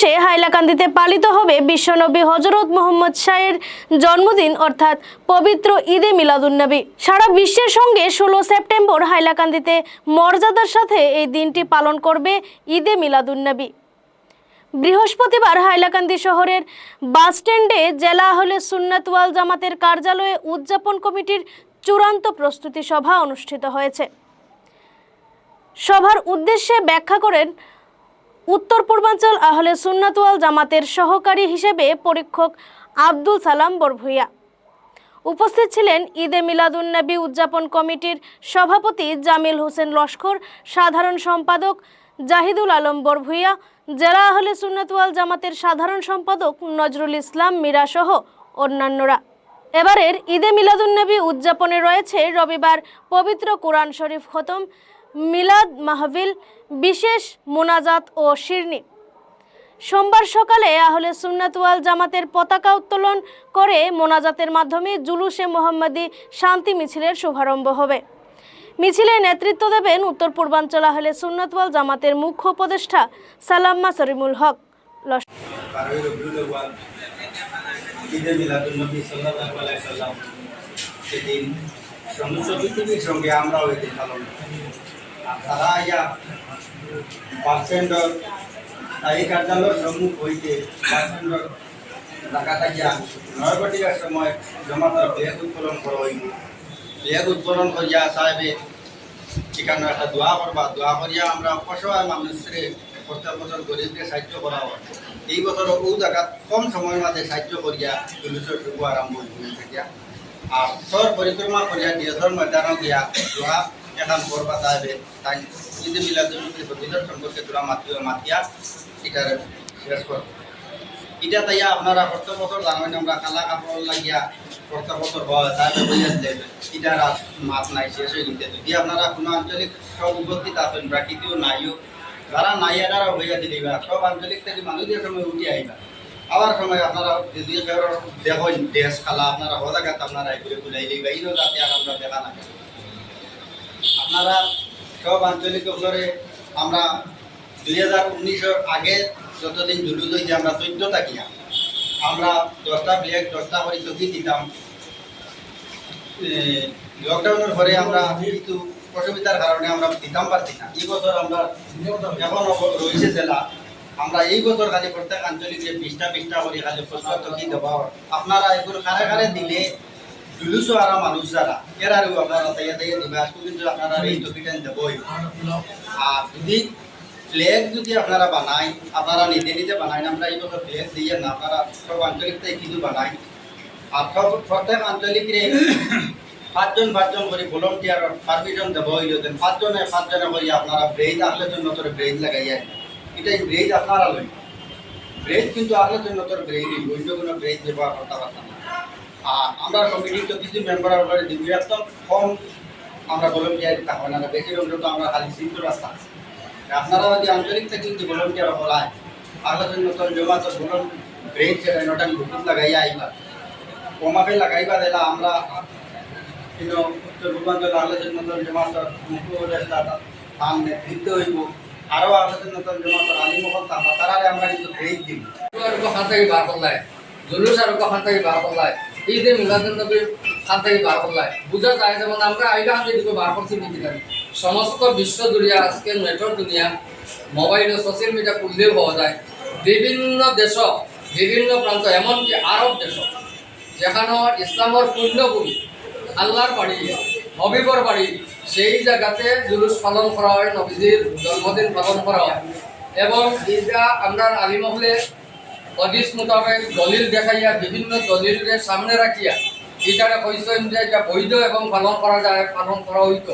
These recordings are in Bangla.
মাসে হাইলাকান্দিতে পালিত হবে বিশ্বনবী হযরত মুহাম্মদ শাহের জন্মদিন অর্থাৎ পবিত্র ঈদে মিলাদুন্নবী। সারা বিশ্বের সঙ্গে 16 সেপ্টেম্বর হাইলাকান্দিতে মর্যাদার সাথে এই দিনটি পালন করবে ঈদে মিলাদুন্নবী। বৃহস্পতিবার হাইলাকান্দি শহরের বাসস্ট্যান্ডে জেলা আহলে সুন্নাত ওয়াল জামাতের কার্যালয়ে উদযাপন কমিটির চূড়ান্ত প্রস্তুতি সভা অনুষ্ঠিত হয়েছে। সভার উদ্দেশ্যে ব্যাখ্যা করেন উত্তর পূর্বাঞ্চল আহলে সুন্নাত ওয়াল জামাতের সহকারী হিসেবে পরীক্ষক আব্দুল সালাম বরভূইয়া। উপস্থিত ছিলেন ঈদে মিলাদুন্নবী উদযাপন কমিটির সভাপতি জামিল হোসেন লস্কর, সাধারণ সম্পাদক জাহিদুল আলম বরভূইয়া, জেলা আহলে সুন্নাত ওয়াল জামাতের সাধারণ সম্পাদক নজরুল ইসলাম মীরা সহ অন্যান্যরা। এবারের ঈদে মিলাদুন্নবী উদযাপনে রয়েছে রবিবার পবিত্র কোরআন শরীফ খতম, মিলাদ মাহফিল, বিশেষ মোনাজাত ও শিরনি। সোমবার সকালে আহলে সুন্নাত ওয়াল জামাতের পতাকা উত্তোলন করে মোনাজাতের মাধ্যমে জুলুসে মোহাম্মদী শান্তি মিছিলের শুভারম্ভ হবে। মিছিলে নেতৃত্ব দেবেন উত্তর পূর্বাঞ্চল আহলে সুন্নাত ওয়াল জামাতের মুখ্য উপদেষ্টা সালাম্মা সরিমুল হক। ঈদে মিলাদুন্নবী সাল্লাল্লাহু আলাইহি সাল্লাম সেদিন সমস্ত পৃথিবীর সঙ্গে আমরাও এদিন পালন করি। আর তারা ইয়া বাসস্ট্যান্ডর এই কার্যালয়ের সম্মুখ হইতে বাসস্ট্যান্ডর ঢাকা থাকিয়া 9 ঘটিকার সময় জমাতের ব্যাগ উত্তোলন করা হইব। ব্যাগ উত্তোলন করিয়া সাহেবে সেখানে একটা দোয়া করবা, দোয়া করিয়া আমরা অসহায় মানুষরে প্রত্যেক বছর গরিবকে সাহায্য করা হয়। এই বছর ও জায়গা কম সময়ের মাঝে সাহায্য করিয়া জুলুসের শুভ আরম্ভ হয়ে থাকিয়া আর সর পরিক্রমা করিয়া দিয়ধর ময়দানও গিয়া দোয়া এখান করবা চাইবে তাই ঈদে মিলাদুন্নবী প্রতিদার সম্পর্কে দোয়া মাতিয়া এটার শেষ কর। এটা তাইয়া আপনারা প্রত্যেক বছর জানেন আমরা কালা কাপড় লাগিয়া প্রত্যেক বছর হয় তাইবে বইয়া দেবে এটার আর মাপ নাই, শেষ হয়ে গেছে। যদি আপনারা কোনো আঞ্চলিক সব উপস্থিত আছেন প্রাকৃতিক নাইও যারা নাই এনারা হইয়া দিবা সব আঞ্চলিক থেকে মানুষের সময় উঠে আইবা। আবার সময় আপনারা যদি দেখেন দেশ খালা আপনারা হজাগাত আপনারা এগুলো বুঝাই দিবা এই যাতে আর আমরা দেখা না। আপনারা সব আঞ্চলিক উপরে আমরা 2019-এর আগে যতদিন জুলুস হয়েছে আমরা 14 থাকিয়া আমরা 10টা ব্যাগ 10টা করে চকি দিতাম। লকডাউনের পরে আমরা কিন্তু অসুবিধার কারণে আমরা দিতাম পারছি না। এই বছর আমরা এখন রয়েছে জেলা আমরা এই বছর খালি প্রত্যেক আঞ্চলিক 20টা করে খালি প্রস্তুতি দেওয়া আপনারা এগুলো কারে কারে দিলে জুলুসও আর মানুষ যারা এরারও আপনারা তাইয়া তাইয়া দিবে আজকে কিন্তু আপনারা এই টপিটা দেবই। আর যদি ফ্ল্যাগ যদি আপনারা বানাই আপনারা নিজে নিজে বানাই আমরা এই বছর ফ্ল্যাগ দিয়ে না আপনারা সব আঞ্চলিক থেকে কিছু বানাই আর সব প্রত্যেক আঞ্চলিকরে 5জন করে ভলেন্টিয়ার পারমিশন দেব হইল 5জনে করে আপনারা ব্রেইজ আসলে জন্য তোর ব্রেইজ লাগাইয়া এটা ব্রেইজ আপনারা লই ব্রেইজ কিন্তু আসলে জন্য তোর ব্রেইজ অন্য কোনো ব্রেইজ ব্যবহার করতে পারতাম না। আর আমরা কমিটির তো কিছু মেম্বার করে দিব একদম কম আমরা ভলেন্টিয়ার থাকবো না, বেশি লোক তো আমরা খালি সিদ্ধ রাস্তা আপনারা যদি আঞ্চলিক থেকে কিন্তু ভলেন্টিয়ার হলায় আসলে জন্য তোর জমা তোর ভলন ব্রেইজ সেটা নটা বুকুট লাগাইয়া আইবা কমাপে লাগাইবা দিলা আমরা কিন্তু উত্তর পূর্বাঞ্চল আলোচনা নতুন জমাতের মুখ্য তার নেতৃত্ব হইব আরও আলোচনা নতুন জমাতের আলিমহল তারারে আমরা কিন্তু ব্রেক দিব খান থেকে বার করলায় জুলুস আর খান থেকে বার করলায় ঈদে মিলাদুন্নবী খান থেকে বার করলায় বোঝা যায় যেমন আমরা আইলা হাতে দিকে বার করছি নিতে পারি। সমস্ত বিশ্ব দুনিয়া আজকে নেটওয়ার্ক দুনিয়া মোবাইল ও সোশ্যাল মিডিয়া খুললেও পাওয়া যায় বিভিন্ন দেশ বিভিন্ন প্রান্ত এমনকি আরব দেশ যেখানে ইসলামের পুণ্যভূমি আল্লাহর বাড়ি নবীবর বাড়ি সেই জায়গাতে জুলুস পালন করা হয়, নবীজির জন্মদিন পালন করা হয় এবং এইটা আমরা আলিমহলে হদিস মোতাবেক দলিল দেখাইয়া বিভিন্ন দলিলের সামনে রাখিয়া এটারে কইছেন যে এটা বৈধ এবং পালন করা যায়, পালন করা হইত।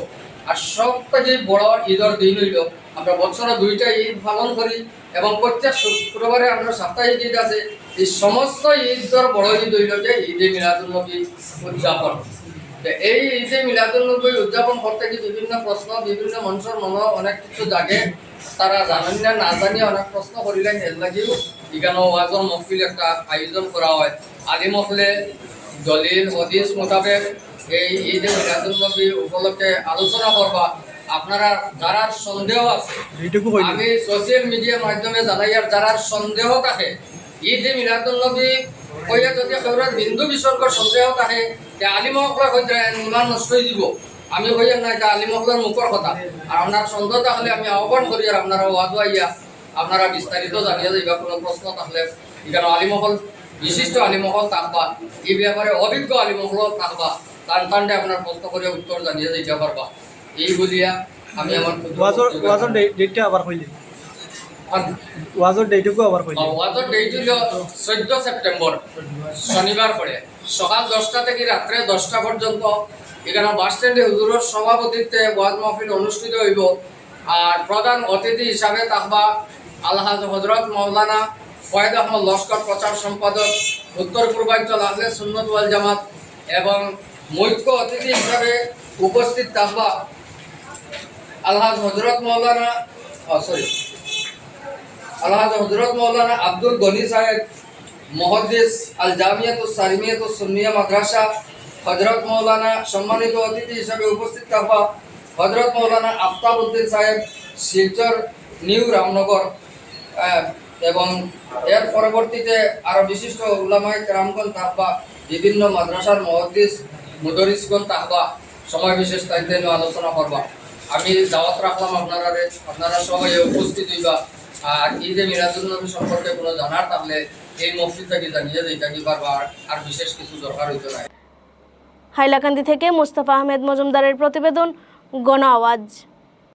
আর সবথেকে বড় ঈদের দিন হইল আমরা বছরে 2টা ঈদ পালন করি এবং প্রত্যেক শুক্রবারে আমরা সাপ্তাহিক ঈদ আছে। এই সমস্ত ঈদের বড় ঈদ হইল যে ঈদে মিলাদুন্নবী উদযাপন। এই ঈদে মিলাদুন্নবী উদযাপন করতে গিয়ে বিভিন্ন প্রশ্ন বিভিন্ন মানুষের মনে অনেক কিছু জাগে, তারা জানেন না না জানিয়ে অনেক প্রশ্ন করিলেন। এর লাগেও এখানে ওয়াজর মহফিল একটা আয়োজন করা হয়। আলিম মহফিলে দলিল হদিস মোতাবেক এই ঈদে মিলাদুন্নবী উপলক্ষে আলোচনা করবা আপনারা যারা সন্দেহ আছে আমি সোশ্যাল মিডিয়ার মাধ্যমে জানাই, আর যারা সন্দেহ থাকে ঈদে মিলাদুন্নবী কইয়া যদি কেউরার বিন্দু বিসর্গর সন্দেহ থাকে যে আলিমসকলক হয়তো ইমান নষ্ট হয়ে দিব, আমি কইয়া না এটা আলিমসকলের মুখর কথা। আর আপনার সন্দেহ থাকলে আমি আহ্বান করি আর আপনারা ওয়াজ আইয়া আপনারা বিস্তারিত জানিয়ে যাইবা। কোনো প্রশ্ন থাকলে এখানে আলিমসকল বিশিষ্ট আলিমসকল থাকবা, এই ব্যাপারে অভিজ্ঞ আলিমসকল থাকবা, টানটানটে আপনার প্রশ্ন করে উত্তর জানিয়ে দিতে পারবা। এই বলিয়া আমি আমার ওয়াজর ডেটটা আবার কইলে ওয়াজর ডেটটুকু আবার কইলে ওয়াজর ডেট হইল 14 সেপ্টেম্বর শনিবার করে সকাল 10টা থেকে রাত্রে 10টা পর্যন্ত এখানে বাস স্ট্যান্ডে হুজুরের সভাপতিত্বে ওয়াজ মাহফিল অনুষ্ঠিত হইব। আর প্রধান অতিথি হিসাবে থাকবা আলহাজ হজরত মৌলানা ফয়েদ আহমদ লস্কর প্রচার সম্পাদক উত্তর পূর্বাঞ্চল আহলে সুন্নত ওয়াল জামাত, এবং মুখ্য অতিথি হিসাবে উপস্থিত থাকবা আলহাজ হজরত মৌলানা আলহাজ হজরত মৌলানা আব্দুল গনি সাহেব মুহাদ্দিস আল জামিয়াতুস সালিমিয়াতুস সুন্নিয়া মাদ্রাসা, হজরত মৌলানা সম্মানিত অতিথি হিসাবে উপস্থিত থাকবা হজরত মৌলানা আফতাবউদ্দিন সাহেব শিলচর নিউ রামনগর, এবং এর পরবর্তীতে আরো বিশিষ্ট উলামায়ে কেরামগণ থাকবা, বিভিন্ন মাদ্রাসার মুহাদ্দিস মুদরিসগণ থাকবা, সময় বিশেষ তাইতে আলোচনা করবা। আমি দাওয়াত রাখলাম আপনারা সবাই উপস্থিত হইবা। আর ঈদে মিলাদুন্নবী সম্পর্কে কোনো জানার থাকলে এই মসজিদ থেকে জানিয়ে দিতে পারবা, আর বিশেষ কিছু দরকার হইতে না। হাইলাকান্দি থেকে মুস্তাফা আহমেদ মজুমদারের প্রতিবেদন, গণ আওয়াজ।